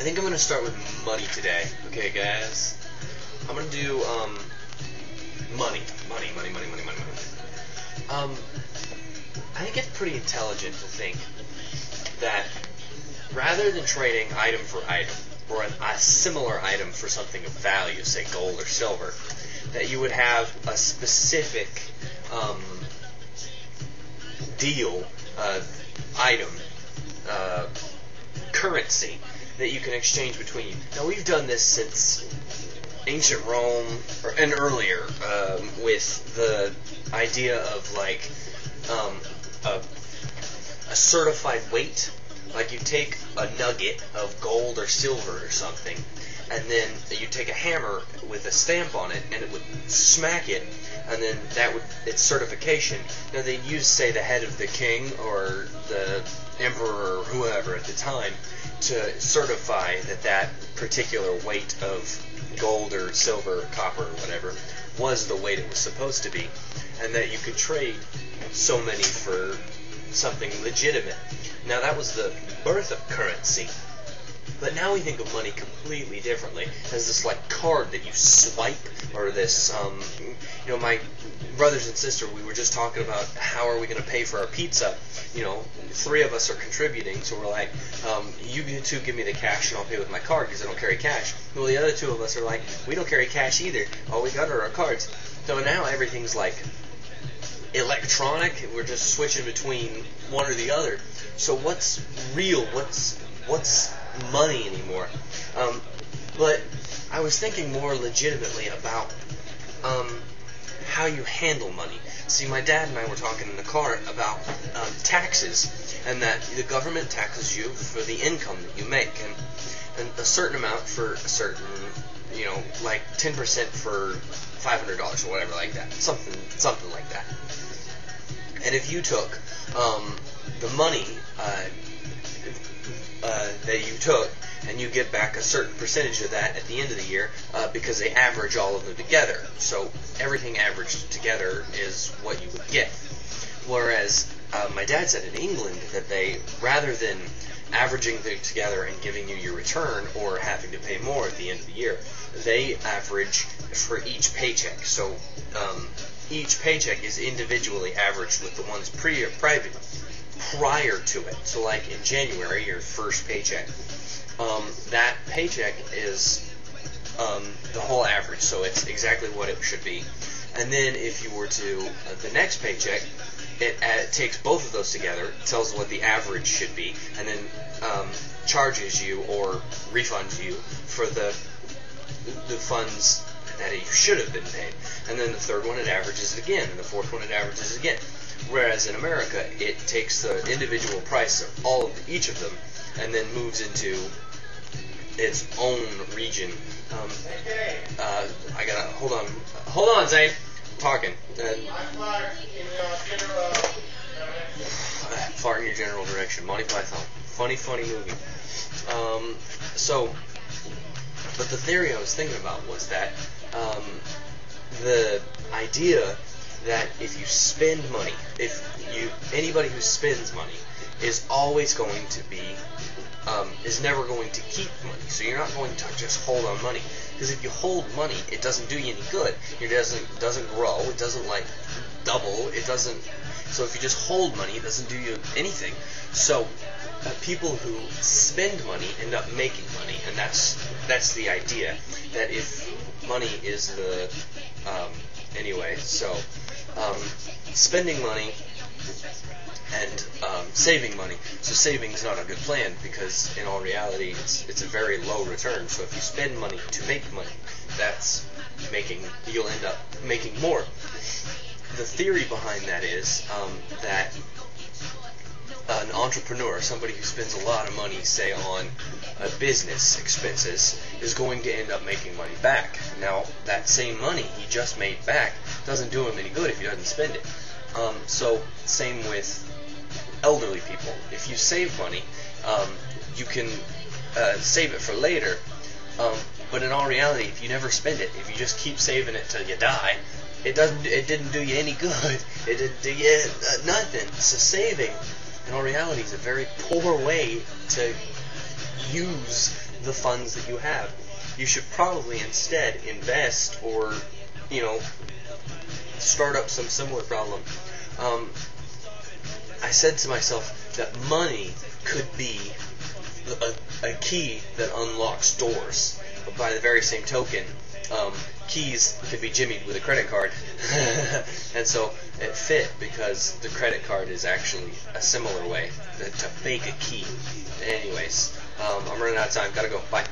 think I'm gonna start with money today. Okay, guys. I'm gonna do money. I think it's pretty intelligent to think that rather than trading item for item, or a similar item for something of value, say gold or silver, that you would have a specific deal, item, currency that you can exchange between you. Now, we've done this since ancient Rome and earlier, with the idea of like a certified weight. Like you take a nugget of gold or silver or something, and then you take a hammer with a stamp on it, and it would smack it, and then that would, it's certification. Now they'd use, say, the head of the king or the emperor or whoever at the time to certify that that particular weight of gold or silver or copper or whatever was the weight it was supposed to be, and that you could trade so many for something legitimate. Now that was the birth of currency, but now we think of money completely differently as this like card that you swipe, or this, you know, my brothers and sister, we were just talking about how are we going to pay for our pizza. You know, 3 of us are contributing, so we're like, you two give me the cash and I'll pay with my card because I don't carry cash. Well, the other 2 of us are like, we don't carry cash either. All we got are our cards. So now everything's like electronic. We're just switching between one or the other. So what's real? What's money anymore? But I was thinking more legitimately about how you handle money. See, my dad and I were talking in the car about taxes, and that the government taxes you for the income that you make, and a certain amount for a certain, you know, like 10% for $500 or whatever like that, something like that. And if you took the money that you took, and you get back a certain percentage of that at the end of the year, because they average all of them together. So everything averaged together is what you would get. Whereas my dad said in England that they, rather than averaging things together and giving you your return or having to pay more at the end of the year, they average for each paycheck. So each paycheck is individually averaged with the ones prior to it. So like in January, your first paycheck, that paycheck is the whole average, so it's exactly what it should be. And then if you were to, the next paycheck, it takes both of those together, tells what the average should be, and then charges you or refunds you for the funds that you should have been paid. And then the third one, it averages it again, and the fourth one, it averages it again. Whereas in America, it takes the individual price of each of them and then moves into its own region. I gotta, hold on, Zane, I'm talking. Fart in your general direction. Monty Python, funny movie. But the theory I was thinking about was that the idea that if you spend money, anybody who spends money is always going to be, is never going to keep money. So you're not going to just hold on money, because if you hold money, it doesn't do you any good. It doesn't grow. It doesn't like double. It doesn't. So if you just hold money, it doesn't do you anything. So people who spend money end up making money, and that's the idea. That if money is the anyway, so spending money and saving money. So saving is not a good plan, because in all reality it's a very low return. So if you spend money to make money, you'll end up making more. The theory behind that is that an entrepreneur, somebody who spends a lot of money, say, on business expenses, is going to end up making money back. Now, that same money he just made back doesn't do him any good if he doesn't spend it. So, same with elderly people. If you save money, you can save it for later, but in all reality, if you never spend it, if you just keep saving it till you die, it didn't do you any good. It didn't do you nothing. So saving, in all reality, is a very poor way to use the funds that you have. You should probably instead invest or, start up some similar problem. I said to myself that money could be a key that unlocks doors. But by the very same token, keys could be jimmied with a credit card. And so it fit because the credit card is actually a similar way to bake a key. Anyways, I'm running out of time. Gotta go. Bye.